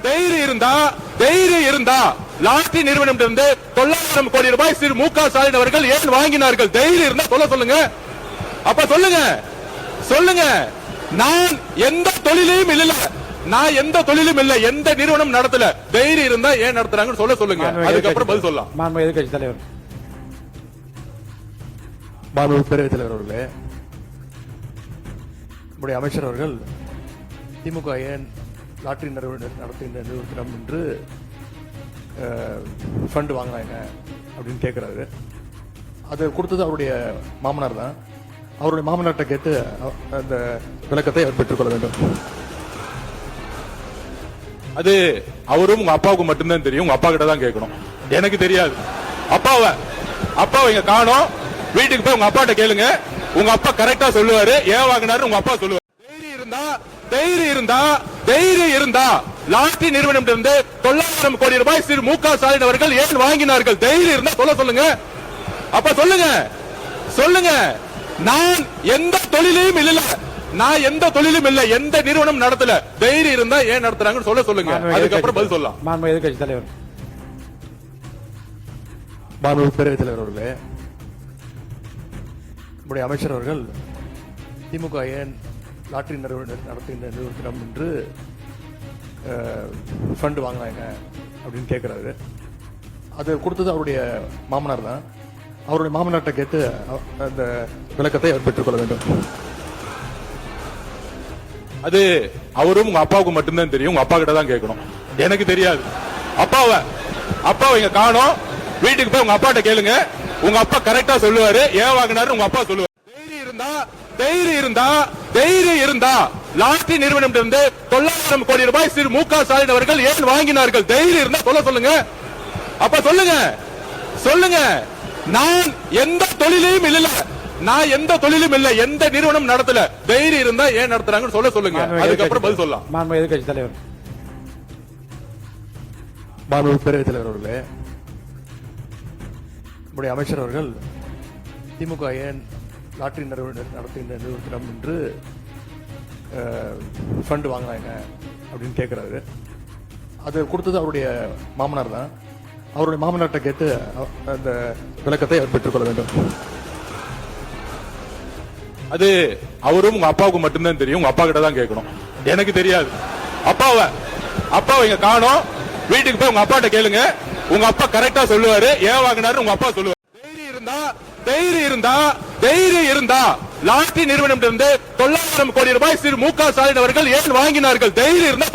தைரியம் இருந்தா லாட்டரி நிறுவனத்திலிருந்து 900 கோடி ரூபாய் திரு மு.க. ஸ்டாலின் அவர்கள் ஏன் வாங்கினார்கள்? தைரியம் இருந்தா சொல்லுங்க. அப்ப சொல்லுங்க. நான் எந்த தொழிலையும் இல்ல, எந்த நிறுவனம் நடத்தல. தைரியம் இருந்தா ஏன் நடத்துறாங்கன்னு சொல்லுங்க. அதுக்கப்புறம் பதில் சொல்லலாம். மாண்பு எதிர்க்கட்சி தலைவர். மாண்பு பேரவைத் தலைவர் அவர்களே, நம்முடைய அமைச்சர் அவர்கள் திமுக ஏன் லாட்டரி நடத்துகின்ற நிறுவனத்திடம் என்று ஃபண்ட் வாங்கினாங்க அப்படின்னு கேட்கிறாரு. அது கொடுத்தது அவருடைய மாமனார் தான். அவருடைய மாமனார்ட்ட கேட்டு அந்த விளக்கத்தை அவர் பெற்றுக்கொள்ள வேண்டும். அது அவரும் உங்க அப்பாவுக்கு மட்டும்தான் தெரியும். உங்க அப்பா கிட்ட தான் கேட்கணும். எனக்கு தெரியாது. அப்பாவை இங்க காணோம். வீட்டுக்கு போய் உங்க அப்பாட்ட கேளுங்க. உங்க அப்பா கரெக்டா சொல்லுவாரு. ஏன் வாங்கினாரு உங்க அப்பா சொல்லுவாரு. தைரியம் இருந்தா லாட்டரி நிறுவனத்திலிருந்து 900 கோடி ரூபாய் திரு மு.க. ஸ்டாலின் அவர்கள் ஏன் வாங்கினார்கள்? தைரியம் இருந்தா சொல்லுங்க. அப்ப சொல்லுங்க. நான் எந்த தொழிலையும் இல்ல, எந்த நிறுவனம் நடத்தல. தைரியம் இருந்தா ஏன் நடத்துறாங்கன்னு சொல்லுங்க. அதுக்கப்புறம் பதில் சொல்லலாம். மாண்பு எதிர்க்கட்சி தலைவர். மாண்பு பேரவைத் தலைவர் அவர்களே, நம்முடைய அமைச்சர் அவர்கள் திமுக ஏன் லாட்டரி நடத்துகின்ற நிறுவனத்திடம் என்று ஃபண்ட் வாங்கினாங்க அப்படின்னு கேட்கிறாரு. அது கொடுத்தது அவருடைய மாமனார் தான். அவருடைய மாமனார்ட்ட கேட்டு அந்த விளக்கத்தை அவர் பெற்றுக்கொள்ள வேண்டும். அது அவரும் உங்க அப்பாவுக்கு மட்டும்தான் தெரியும். உங்க அப்பா கிட்ட தான் கேட்கணும். எனக்கு தெரியாது. அப்பாவை இங்க காணோம். வீட்டுக்கு போய் உங்க அப்பாட்ட கேளுங்க. உங்க அப்பா கரெக்டா சொல்லுவாரு. ஏன் வாங்கினாரு உங்க அப்பா சொல்லுவாரு. தைரியம் இருந்தா லாட்டரி நிறுவனத்திலிருந்து 900 கோடி ரூபாய் திரு மு.க. ஸ்டாலின் அவர்கள் ஏன் வாங்கினார்கள்? தைரியம் இருந்தா சொல்லுங்க. அப்ப சொல்லுங்க. நான் எந்த தொழிலையும் இல்ல, எந்த நிறுவனம் நடத்தல. தைரியம் இருந்தா ஏன் நடத்துறாங்கன்னு சொல்லுங்க. அதுக்கப்புறம் பதில் சொல்லலாம். மாண்பு எதிர்க்கட்சி தலைவர். மாண்பு பேரவைத் தலைவர் அவர்களே, நம்முடைய அமைச்சர் அவர்கள் திமுக ஏன் லாட்டரி நடத்துகின்ற நிறுவனத்திடம் என்று ஃபண்ட் வாங்கினாங்க அப்படின்னு கேட்கிறாரு. அது கொடுத்தது அவருடைய மாமனார் தான். அவருடைய மாமனார்ட்ட கேட்டு அந்த விளக்கத்தை அவர் பெற்றுக்கொள்ள வேண்டும். அது அவரும் உங்க அப்பாவுக்கு மட்டும்தான் தெரியும். உங்க அப்பா கிட்ட தான் கேட்கணும். எனக்கு தெரியாது. அப்பாவை இங்க காணோம். வீட்டுக்கு போய் உங்க அப்பாட்ட கேளுங்க. உங்க அப்பா கரெக்டா சொல்லுவாரு. ஏன் வாங்கினாரு உங்க அப்பா சொல்லுவாரு. தைரியம் இருந்தா லாட்டரி நிறுவனத்திலிருந்து 900 கோடி ரூபாய் திரு மு.க. ஸ்டாலின் அவர்கள் ஏன் வாங்கினார்கள்? தைரியம் இருந்தா